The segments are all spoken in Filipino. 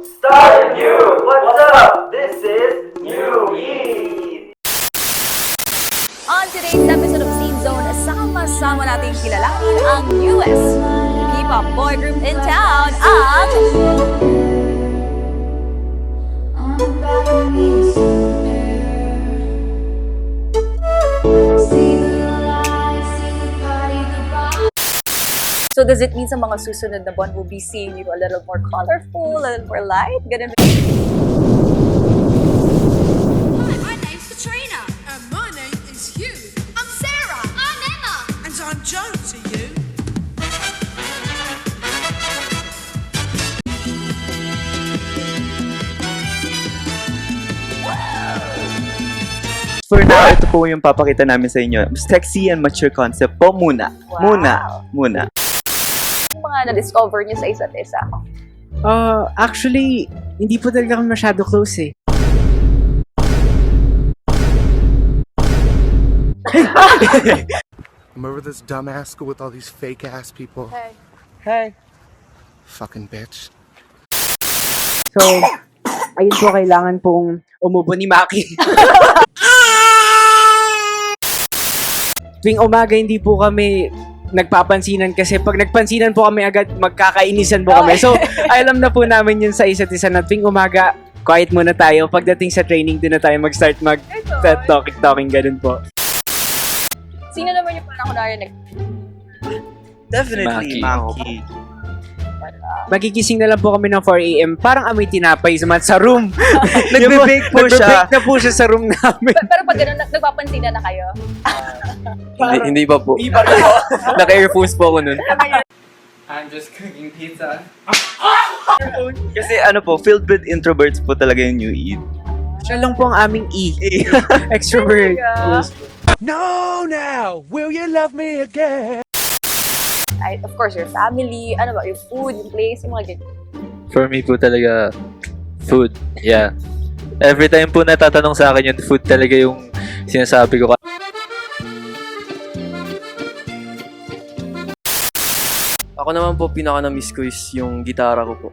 Start new! What's up? This is New Eat! On today's episode of Scene Zone, sama-sama natin kilalanin ang newest K-pop boy group in town, ang... So does it mean sa mga susunod na buwan we'll be seeing you a little more colorful, a little more light? Ganun ba? Hi, my name's Katrina. And my name is Hugh. I'm Sarah. I'm Emma. And I'm Joan to you. For now, ito po yung papakita namin sa inyo. Sexy and mature concept po muna. Wow. Muna. Yung mga na-discover niyo sa isa't isa? Actually, hindi po talaga kami masyado close eh. Remember this dumbass school with all these fake ass people? Hey. Fucking bitch. So, ayun po, kailangan pong umubo ni Maki. Tuwing umaga, hindi po kami nagpapansinan kasi pag nagpansinan po kami agad, magkakainisan po kami. So, alam na po namin yun sa isa't isa na tuwing umaga, quiet muna tayo. Pagdating sa training, doon na tayo mag-start talking, ganun po. Sino naman yung parang kunwari Definitely, Maki. Magigising na lang po kami ng 4 a.m. Parang amoy tinapay sa room. Nagbe-bake po siya. Nagbe-bake na po siya sa room namin. Pero pag gano'n, nagpapansinan na kayo? Hindi pa po. Naka-earphones po ako nun. I'm just cooking pizza. Kasi ano po, filled with introverts po talaga yung New Eid. Siya lang po ang aming E. Extrovert. Yeah. No, now! Will you love me again? Of course, your family, ano ba, yung food, yung place, yung mga ganyan. For me po talaga, food. Yeah. Every time po natatanong sa akin yung food talaga yung sinasabi ko. Ako naman po, pinaka-na-miss ko is yung gitara ko po.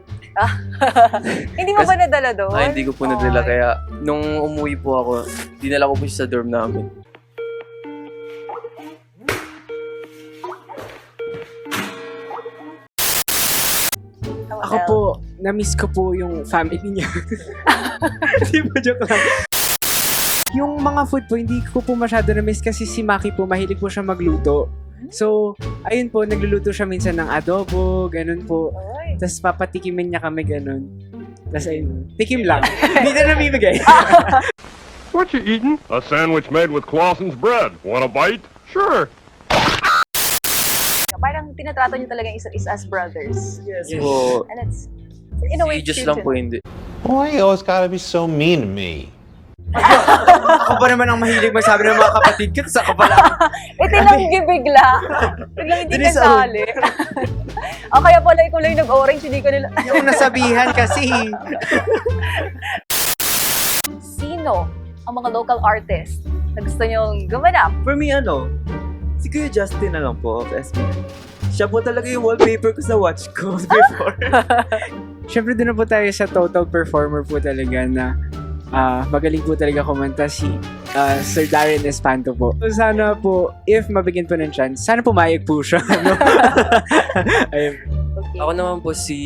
Hindi mo ba nadala doon? Hindi ko po nadala. Kaya nung umuwi po ako, dinala ko po siya sa dorm namin. Ako po, na-miss ko po yung family niya. Hindi po, joke lang. Yung mga food po, hindi ko po masyado na-miss kasi si Maki po, mahilig po siya magluto. So, ayun po, nagluluto siya minsan ng adobo, ganun po. Ay. Tapos papatikimin niya kami ganun. Tapos ayun, tikim lang. Hindi na namimigay. What you eating? A sandwich made with Clausen's bread. Want a bite? Sure. Parang tinatrato niyo talaga yung isa't isa as brothers. Yes. Po, And it's, in a way, just cute lang po hindi. Why you always gotta be so mean to me? Ako pa naman ang mahilig magsabi ng mga kapatid ko, tapos ako pala. Itinanggi bigla. Biglang hindi Dinis kasali. O kaya pala ikaw lang yung nag-orange, hindi ko nila... Yung nasabihan kasi. Sino ang mga local artist na gusto niyong gumanap? For me, si Kuya Justin na lang po of SB. Siya po talaga yung wallpaper ko sa watch ko before. Siyempre doon na po tayo sa total performer po talaga na magaling po talaga kumanta si Sir Darren Espanto po. So sana po, if mabigyan po ng chance, sana pumayag po siya. No? Ayun. Okay. Ako naman po si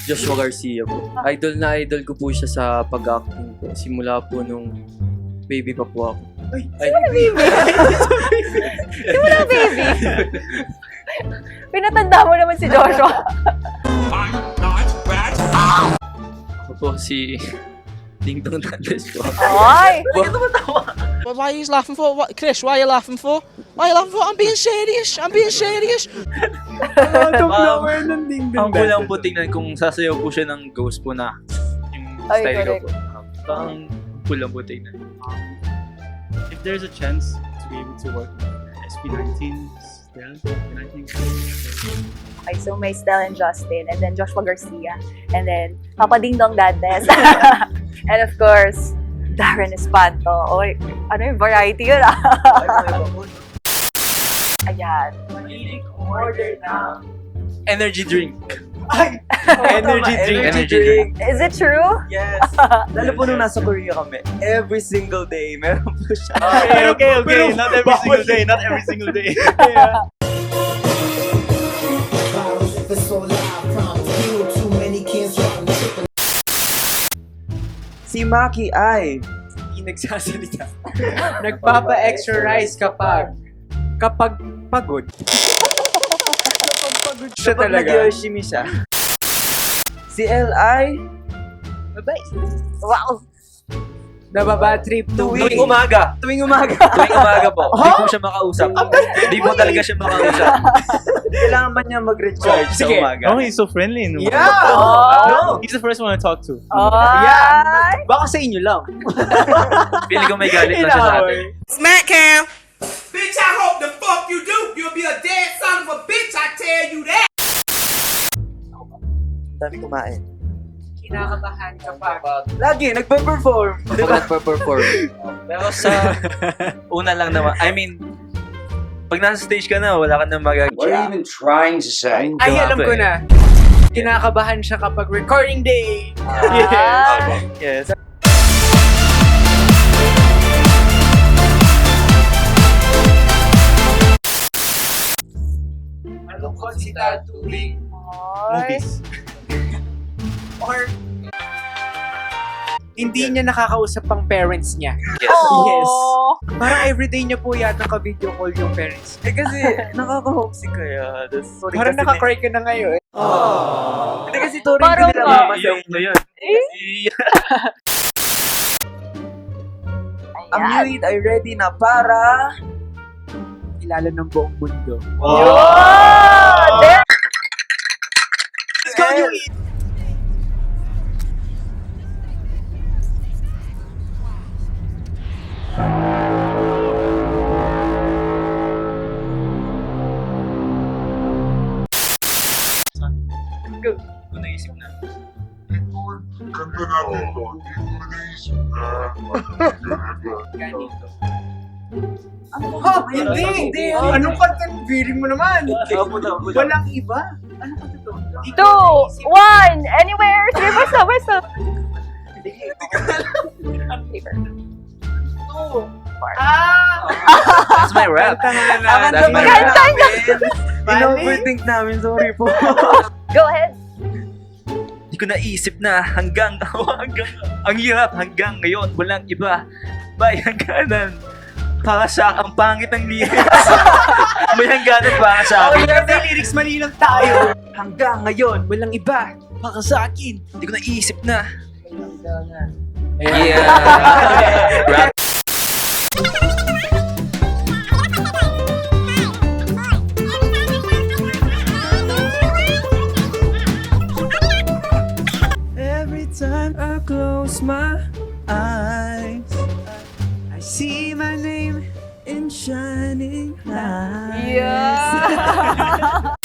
Joshua Garcia po. Idol na idol ko po siya sa pag-acting po. Simula po nung baby pa po ako. Sino na baby? Pinatanda mo naman si Joshua. Ako po si Ding Dong Dantes po. Ay! Why are you laughing for? What, Chris, why are you laughing for? Why are you laughing for? I'm being serious. I'm being serious. Out of nowhere ng ding-ding. Ang kulang po tingnan kung sasayaw po siya ng ghost po na yung Ay, style ko correct. po. Parang kulang po tingnan. If there's a chance to be able to work with SB19 still, then I think Okay, so may Stel and Justin, and then Joshua Garcia, and then Papa Ding Dong Dantes, and of course, Darren Espanto. Oy, ano yung variety yun ah? Ayan. Energy drink. Energy drink. Energy drink. Is it true? Yes. Lalo po nung nasa Korea kami, every single day, meron po siya. Okay. Not every single day. Not every single day. Si Maki ay Hindi nagsasalita. Nagpapa-extra rice kapag pagod. Kapag pagod siya kapag talaga. nag-yoshimi siya. Si L ay Wow. Nababa trip tuwing umaga. Tuwing umaga. Tuwing umaga po. Hindi po siya makausap. Hindi po talaga siya makausap. Kailangan ba niya mag-recharge sa Sige. umaga? Oh, he's so friendly. No? Yeah! Oh. He's the first one I talk to. Yeah! Baka sa inyo lang. Feeling ko may galit na siya sa atin. Smack cam. Bitch, I hope the fuck you do. You'll be a dead son of a bitch, I tell you that. Dami kumain. Kinakabahan kapag Lagi, nagpe-perform. Kapag nagpa-perform. Pero sa una lang naman, I mean, pag nasa stage ka na, wala ka na magagawa. trying to say? Ay, alam ko na. Kinakabahan siya kapag recording day. Yes. Malungkot sila tuwing Movies. or hindi niya nakakausap ang parents niya. Yes. Yes. Parang everyday niya po yata ka-video call yung parents. Eh kasi, nakaka-homesick kaya. Parang nakakry ka na ngayon. Hindi kasi turing Parang ko nila nga. mama sa Iyak inyo. na yun. Ang New ay ready na para... Kilala ng buong mundo. Let's go, New Naisip na. Ganito. Ha? Hindi! Anong kanta? Feeling mo naman. Walang iba. Ano kanta to? 2, 1, anywhere. Sige, basta. That's my rap. That's my rap. In-overthink namin, sorry po. Go ahead. Hindi ko naisip na hanggang ang hirap hanggang ngayon walang iba. May hangganan. Para sa ang pangit ng lyrics. May hangganan para sa akin. Kasi lyrics mali lang tayo. Hanggang ngayon, Walang iba. Baka sa akin. Hindi ko naisip na. Yeah. Rap. every time I close my eyes, I see my name in shining lights. Yeah.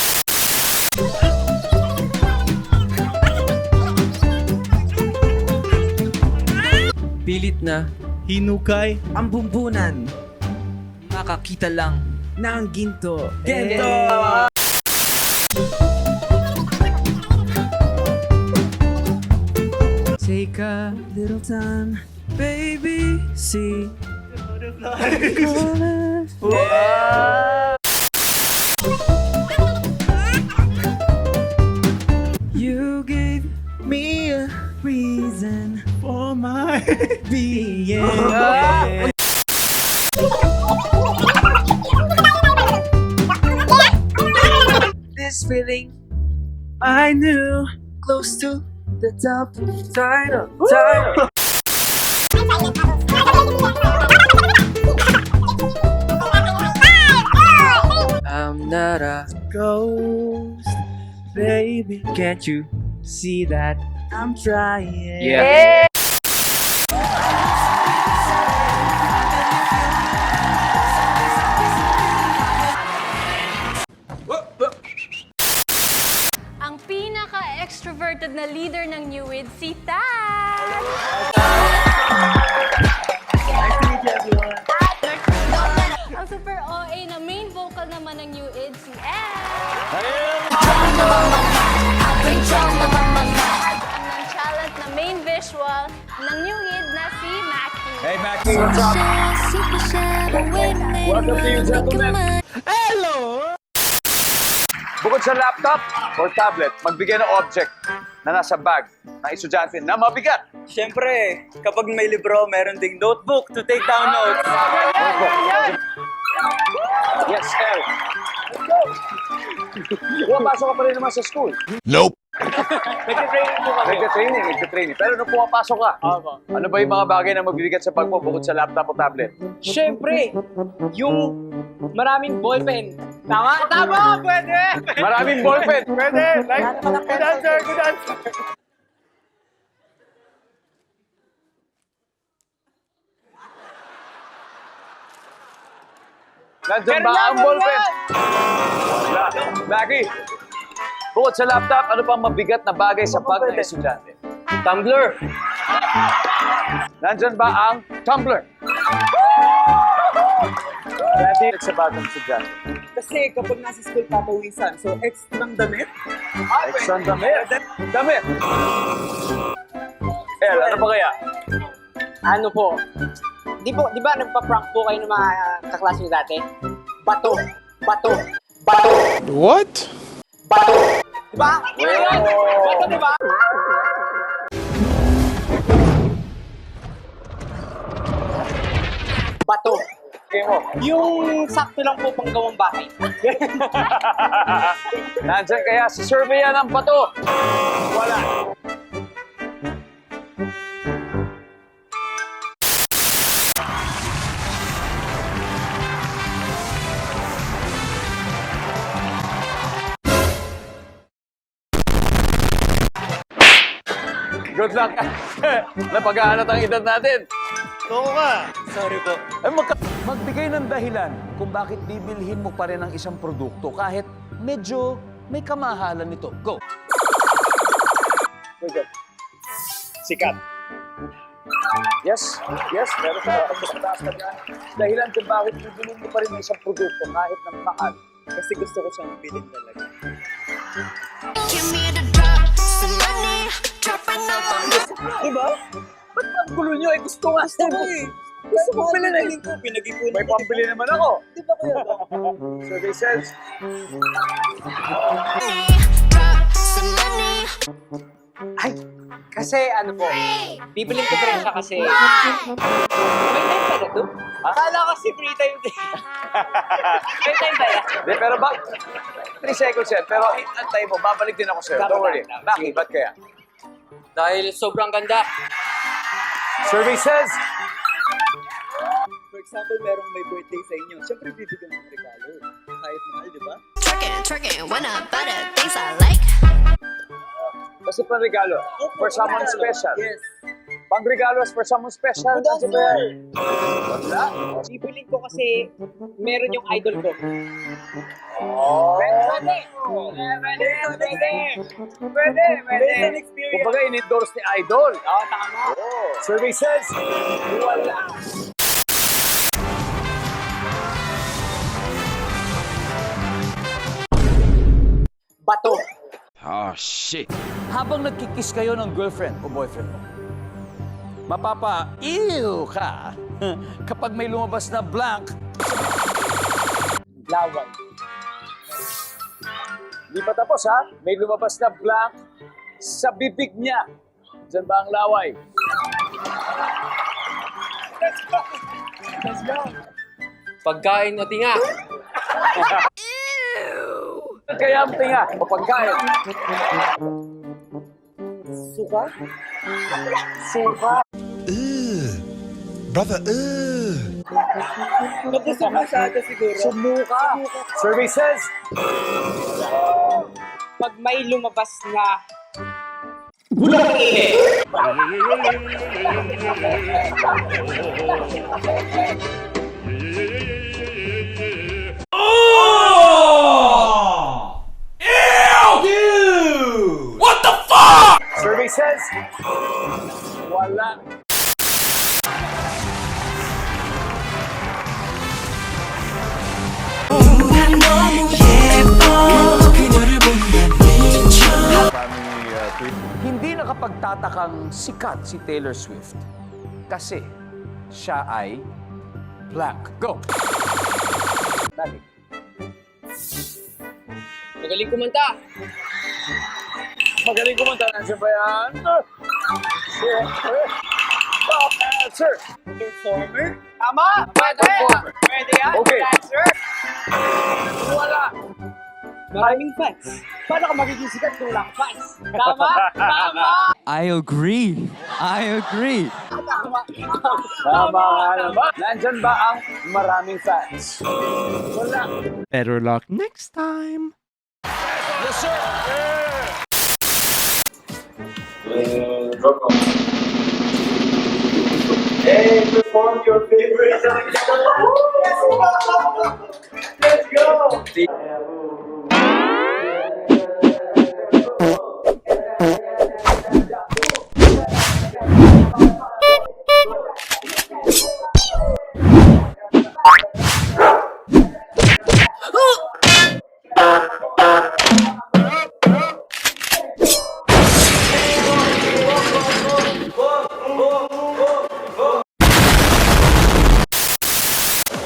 Pilit na. Hinukay. Ang bumbunan Makakita lang. ng ginto. Ginto! Take a little time, baby, see colors. You gave me a reason For my being. This feeling I knew close to the top. Title. I'm not a Ghost, baby, Can't you? see that I'm trying. Yeah. Ang pinaka-extroverted na leader ng New Id, si Tad! Ang super OA na main vocal naman ng New Id, si Elle! visual ng new hit na si Maki. Hey, Mackie, what's up? Welcome to you, gentlemen. Bukod sa laptop or tablet, magbigay ng object na nasa bag ng estudyante na mabigat. Siyempre, kapag may libro, meron ding notebook to take down notes. Yes, L. Pumapasok ka pa rin naman sa school. Nagtitraining po kami. Nagka-training. Pero nung pumapasok ka, ano ba yung mga bagay na mabibigat sa bag mo bukod sa laptop o tablet? Siyempre, yung maraming ballpen. Tama? Tama! Pwede! Maraming ballpen. Pwede! Good answer! Good answer! Nandyan ba ang ballpen? Wala. Maggie, bukod sa laptop, ano pang mabigat na bagay sa bag ng estudyante? Tumbler! Nandyan ba ang tumbler? Ready sa bag ng estudyante. Kasi kapag nasa school papawisan, so extrang damit. Extra damit. Damit. El, ano ba kaya? Ano po? Di ba nagpa-prank po kayo ng mga kaklase niyo dati? Bato! Bato! Bato! What? Bato! Di ba? Bato, di ba? Bato! Okay mo. Yung sakto lang po pang gawang bahay. Nandyan kaya sa survey yan ang bato? Wala. Good luck. Napag-aanat ang edad natin. Sorry po. Ay, magbigay ng dahilan kung bakit bibilhin mo pa rin ang isang produkto kahit medyo may kamahalan nito. Go! Sikat. Yes, meron sa mas mataas na dyan. Dahilan kung bakit bibilhin mo pa rin ang isang produkto kahit ng mahal. Kasi gusto ko siyang bilhin talaga. Give me the drop, some money, dropping out on the Diba? Ba't ang gulo nyo? Eh, gusto nga sa eh. Gusto ko pinanahin ko. Pinag-ipunan May pambili naman ako. Di ba kaya ba? Survey says, money, drop some money. Ay, kasi ano po, bibilin ko pa rin siya kasi may time pala to? Akala kasi free time din. May time ba yan? Di, pero ba? 3 seconds yan. Pero antay mo, babalik din ako sa'yo. Don't worry. Bakit? Ba't kaya? Dahil sobrang ganda. Survey says, For example, merong may birthday sa inyo. Siyempre, bibigyan mo ng regalo. Kahit mahal, di ba? Twerking, when I buy the things I like. kasi pang-regalo. For someone special. Yes. Pang-regalo for someone special. Good Kasi ba yan? answer. Bibilin ko kasi meron yung idol ko. Oh. Pwede. Based on experience. Kumbaga, in-endorse ni Idol. Oo, tama. Oh. Survey says, wala. Bato. Oh, shit. Habang nagkikiss kayo ng girlfriend o boyfriend mo, mapapa-ew ka kapag may lumabas na blank. Laway. Hindi pa tapos ha, may lumabas na blank sa bibig niya. Diyan ba ang laway? Pagkain o tinga. Kaya ang tinga o pagkain. Suka? Suka. Nabusog masyado siguro. Sumuka. Survey says, Pag may lumabas na survey says, wala. Hindi na nakapagtatakang sikat si Taylor Swift? Kasi siya ay blank. Go! Balik. Magaling kumanta. Magaling kumanta. Nandiyan ba yan? Top answer! Performer? Tama! Pwede! Pwede yan. Okay. Answer. Wala! Maraming fans. Paano ka magiging sikat kung walang fans? Tama? Tama! I agree. Tama nga naman. Nandyan ba ang maraming fans? Wala. Better luck next time. Yes, sir! Hey, perform your favorite. Let's go.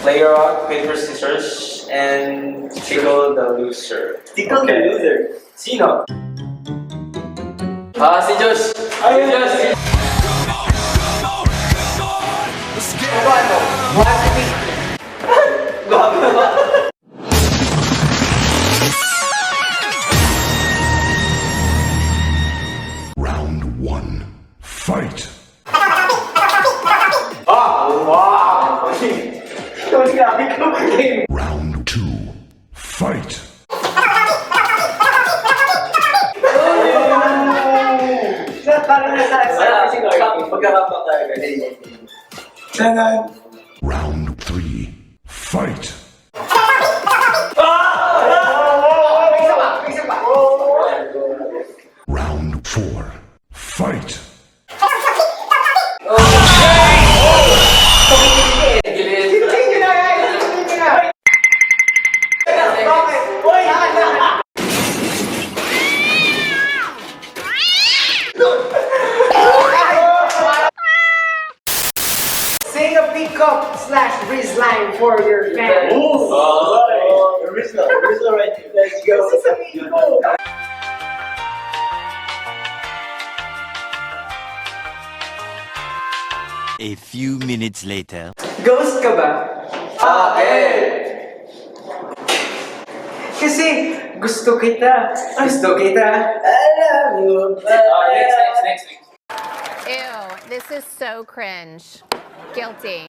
Play rock, paper, scissors, and tickle the loser. Tickle the loser. Sino? Si Josh. Si Josh. Round 1. Fight! Round 2. Fight! Round 3. Fight! Round 4. Fight! Sing a pickup / breeze line for your fans. Original right here. Let's go. A few minutes later. Ghost ka ba? Kasi gusto kita. Gusto kita. I love you. Next. Ew, this is so cringe. Guilty.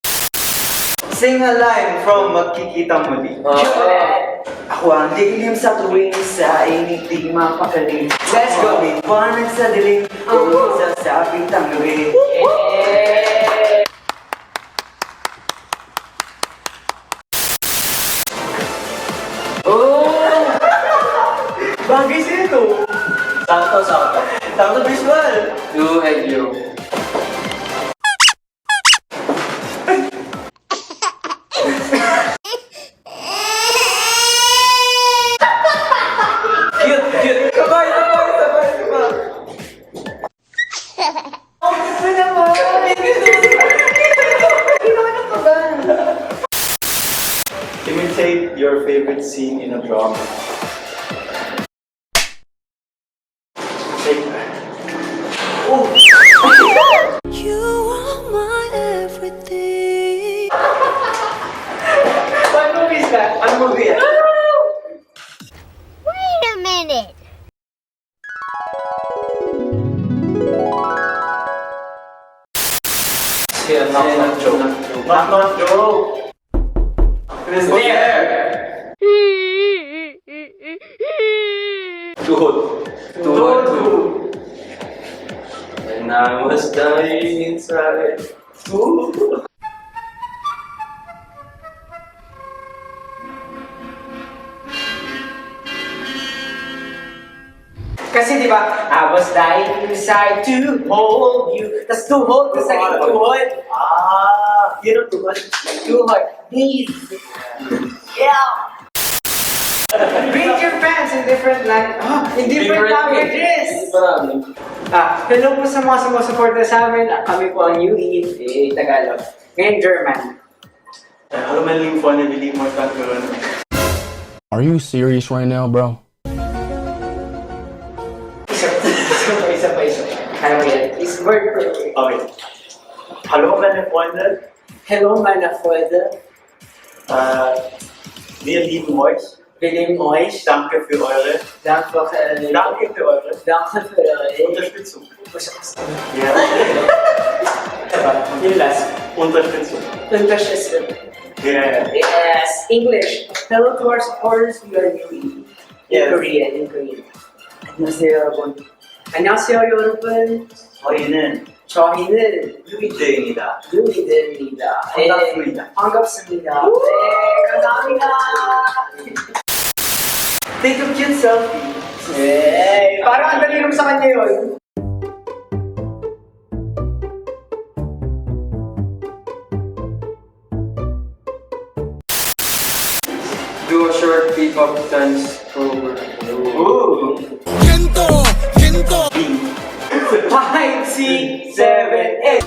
Sing a line from Magkikita Muli. Ako ang dilim sa tuwing sa init di mapakali. Let's go. Liwanag sa dilim, ang sasapit ang gabi. Bagay sa'yo to. Sakto visual. You and you. Cute. Sabay. Imitate your favorite scene in a drama. You are my everything. What movie is that? Ano movie yan? Wait a minute. Knock joke. Who's there? Tuhod. And I was dying inside. Kasi di ba, I was dying inside to hold you. Tas to hold, tas naging tuhod. Yun ang tuhod. Tuhod. Please. Yeah. Read your fans in different languages. In different languages. Marami. Hello po sa mga sumusuporta sa amin. Kami po ang UE, Tagalog. Ngayon, German. Hallo meine lieben Freunde, wir lieben euch, danke. Are you serious right now, bro? Isa pa. Kaya mo yan. It's word per word. Okay. Hallo meine Freunde, Hello, meine Freunde. wir lieben euch. Wir lieben euch. Danke für eure Danke für eure Unterstützung. Ja. Vielen Dank. Unterstützung. Unterstützung. Yeah. Yes, English. Hello to our supporters. We are UE. Yes. In Korean. 안녕하세요, 여러분. 안녕하세요, 여러분. 저희는 저희는 유이드입니다. 유이드입니다. 반갑습니다. 반갑습니다. 네, 감사합니다. Take a cute selfie. 네, parang ang dali nung sa kanya yun. Do a short pick-up dance program. Ooh. 5, 6, 7, 8.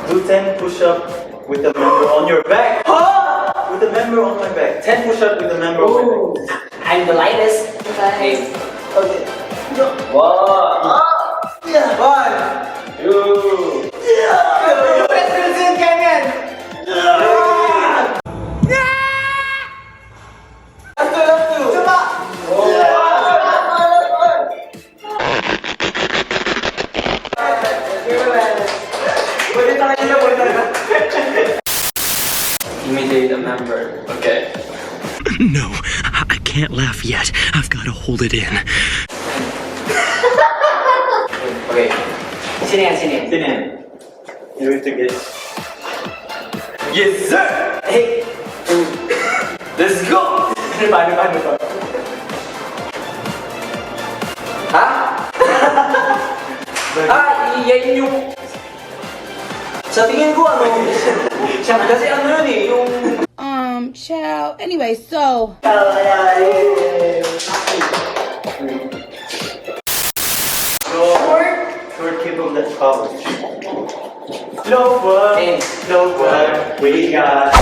Do 10 push-up with a member on your back. With a member on my back. 10 push-up with a member on my back. I'm the lightest. Okay. One. Two. President ganyan. Imitate a member. Okay. No, I can't laugh yet. I've got to hold it in. Okay. Sino yan? Sino yan? You need to get. Yes, sir! Hey. Let's go! Paano to? Ha? Yan yung... Sa tingin ko, ano? Kasi ano yun eh, yung... Child. Anyway, so. Short keep of that power. Lower, lower, we got.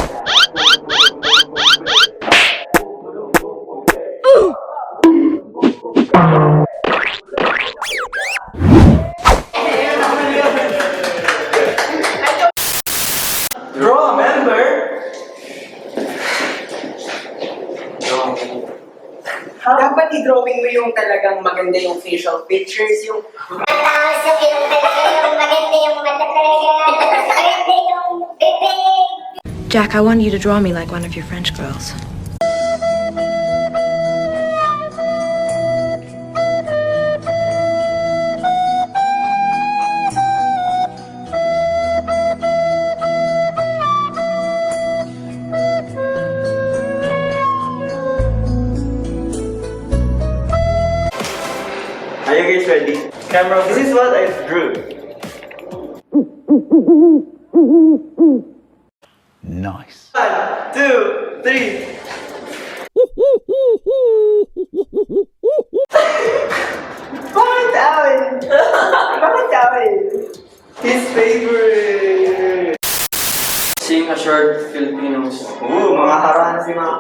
Draw a member? Dapat i-drawing mo yung talagang maganda yung facial pictures, yung... Jack, I want you to draw me like one of your French girls. Are you guys ready? Camera, this is what I drew. Nice. 1, 2, 3. Bakit tawin? His favorite. Sing a short Filipino song. Mga harana si mga.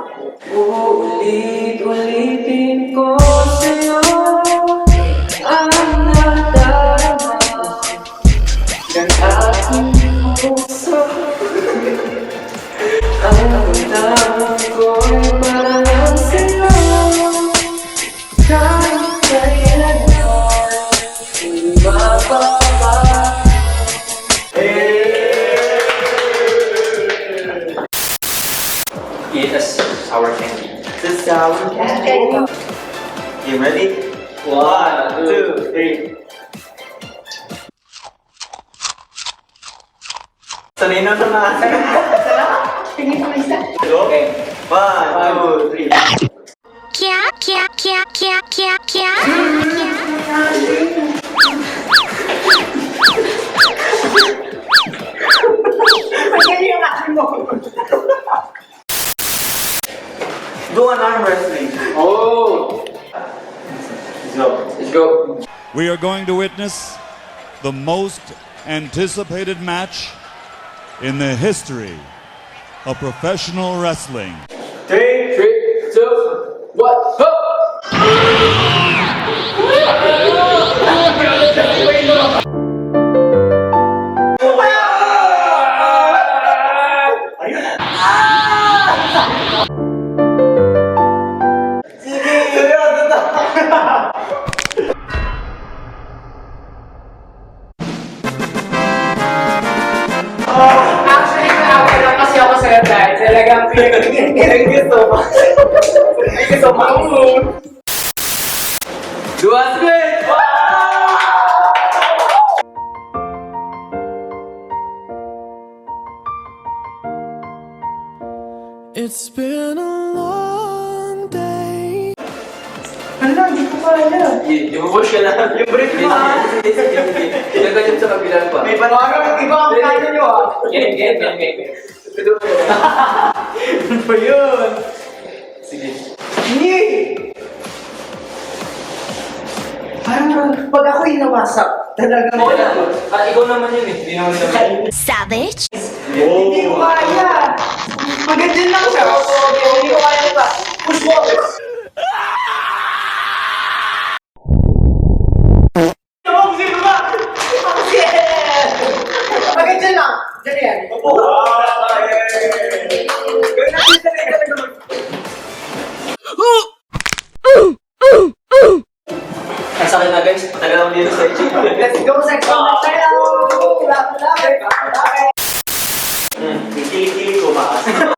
Ulit-ulitin ko sa'yo ang nadarama ng aking puso. Ang damdaman ko'y para lang sa'yo. Kahit kailan hindi mababa. Eat a sour candy. This sour candy. You ready? 1, 2, 3. Sanay na sa mga. Okay. 1, 2, 3. Do an arm wrestling. Oh! Let's go. We are going to witness the most anticipated match in the history of professional wrestling. 3, 2, 1, go! Actually, naawa lang kasi ako sa dahil talagang Thank you so much. Thank you so much. Dua split! It's been a long day. Hala, hindi ko kaya. I-push ka lang. Yung break mo ha. Ilagay yun sa kabilang pa. May parang iba ang kaya nyo ah. Game. Ano ba yun? Sige. Hindi! Parang pag ako inawasak, talagang Okay lang. Ikaw naman yun eh. Hindi naman naman. Savage. Hindi ko kaya! Maganda lang siya. Hindi ko kaya pa. Push mo! Sino ba? Maganda lang. Diyan yan. Ang sakit na guys. Tagal ako dito sa gym. Let's go, section na tayo! Kilikili ko maas.